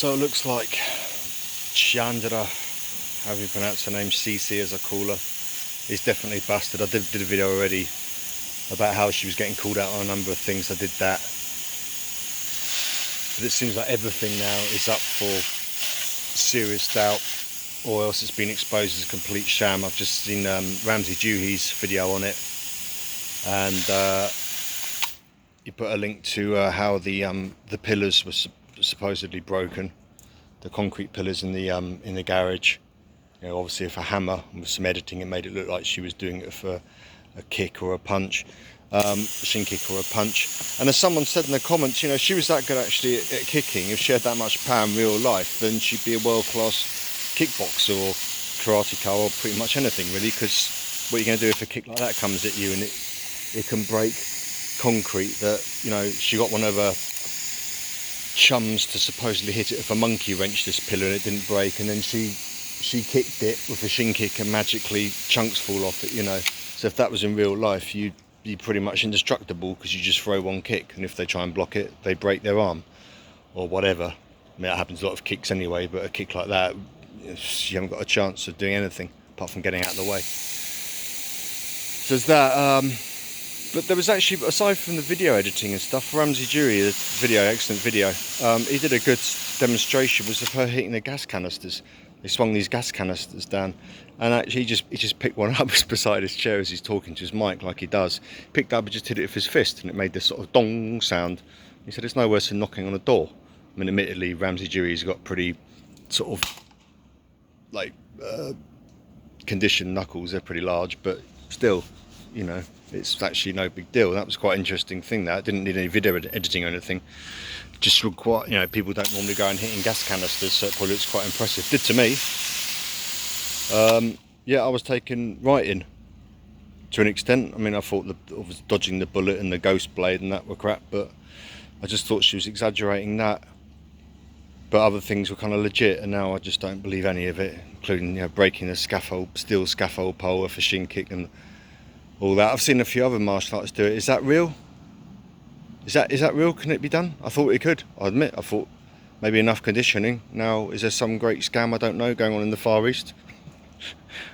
So it looks like Chandra, however you pronounce her name, CC as I call her, is definitely busted. I did a video already about how she was getting called out on a number of things. I did that. But it seems like everything now is up for serious doubt, or else it's been exposed as a complete sham. I've just seen Dewey's video on it, and he put a link to how the pillars were supposedly broken, the concrete pillars in the garage. You know, obviously if a hammer, with some editing, it made it look like she was doing it for a kick or a punch, shin kick or a punch. And as someone said in the comments, you know, she was that good actually at kicking. If she had that much power in real life, then she'd be a world-class kickboxer or karateka or pretty much anything really, because what are you going to do if a kick like that comes at you and it can break concrete? That, you know, she got one of her chums to supposedly hit it with a monkey wrench, this pillar, and it didn't break, and then she kicked it with a shin kick and magically chunks fall off it, you know. So if that was in real life, you'd be pretty much indestructible, because you just throw one kick, and if they try and block it, they break their arm or whatever. I mean, that happens a lot of kicks anyway, but a kick like that, you haven't got a chance of doing anything apart from getting out of the way. So there's that. But there was actually, aside from the video editing and stuff, Dewey, the video, excellent video, he did a good demonstration, was of her hitting the gas canisters. They swung these gas canisters down, and actually he just picked one up beside his chair as he's talking to his mic like he does. Picked up and just hit it with his fist, and it made this sort of dong sound. He said it's no worse than knocking on a door. I mean, admittedly, Dewey's got pretty sort of like conditioned knuckles. They're pretty large, but still, you know, it's actually no big deal. That was quite an interesting thing. That didn't need any video editing or anything. Just require, you know, people don't normally go and hitting gas canisters, so it probably looks quite impressive. Did to me. Yeah, I was taken right in to an extent. I mean, I thought I was dodging the bullet and the ghost blade and that were crap, but I just thought she was exaggerating that. But other things were kind of legit, and now I just don't believe any of it, including, you know, breaking the steel scaffold pole with a shin kick and all that. I've seen a few other martial artists do it. Is that real? Is that real? Can it be done? I thought it could. I admit, I thought maybe enough conditioning. Now, is there some great scam I don't know going on in the Far East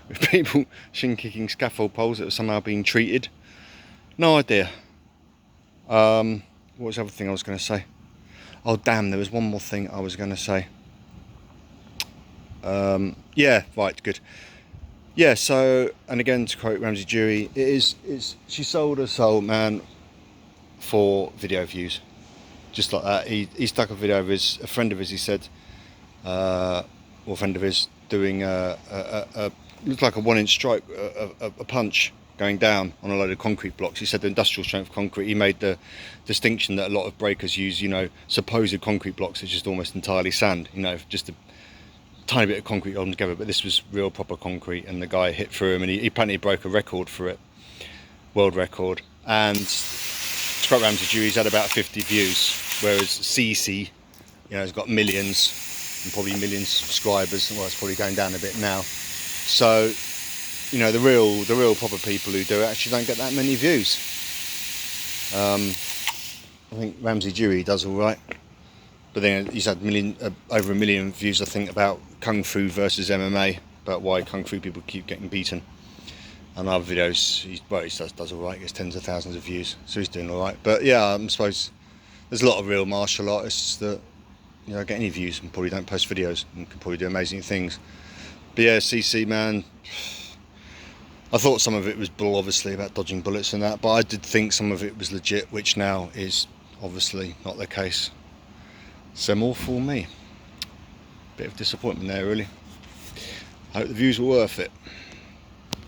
with people shin kicking scaffold poles that are somehow being treated? No idea. What was the other thing I was going to say? Oh damn! There was one more thing I was going to say. Yeah, right, good. Yeah, so, and again, to quote Dewey, she sold her soul, man, for video views, just like that. He stuck a video of a friend of his, he said, or a friend of his doing looked like a 1-inch strike, a punch going down on a load of concrete blocks. He said the industrial strength concrete. He made the distinction that a lot of breakers use, you know, supposed concrete blocks are just almost entirely sand, you know, just a tiny bit of concrete holding together, but this was real proper concrete, and the guy hit through him, and he apparently broke a record for it, world record. And to quote Dewey, he's had about 50 views, whereas CC, you know, has got millions and probably millions of subscribers. Well, it's probably going down a bit now. So, you know, the real proper people who do it actually don't get that many views. I think Dewey does all right. But then he's had over 1 million views, I think, about Kung Fu versus MMA, about why Kung Fu people keep getting beaten. And other videos, he does all right, gets tens of thousands of views, so he's doing all right. But yeah, I suppose there's a lot of real martial artists that, you know, get any views and probably don't post videos and can probably do amazing things. But yeah, CC, man, I thought some of it was bull, obviously, about dodging bullets and that, but I did think some of it was legit, which now is obviously not the case. So more for me. Bit of disappointment there, really. I hope the views were worth it.